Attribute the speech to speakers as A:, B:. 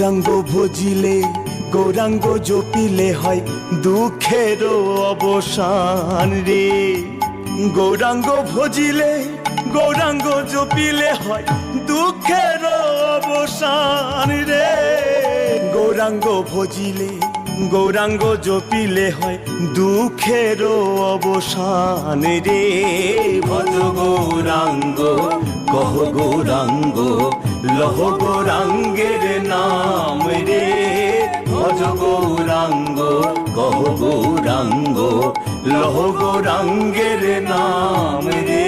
A: গৌরাঙ্গ ভজিলে গৌরাঙ্গ জপিলে হয় দুঃখের অবসান রে। গৌরাঙ্গ ভজিলে গৌরাঙ্গ জপিলে হয় দুঃখের অবসান রে। গৌরাঙ্গ ভজিলে গৌরাঙ্গ জপিলে হয় দুঃখের অবসান রে। ভজ গৌরাঙ্গ কহ গৌরাঙ্গ লহ গৌরাঙ্গের নাম রে। ভজ গৌরাঙ্গ কহ গৌরাঙ্গ লহ গৌরাঙ্গের নাম রে।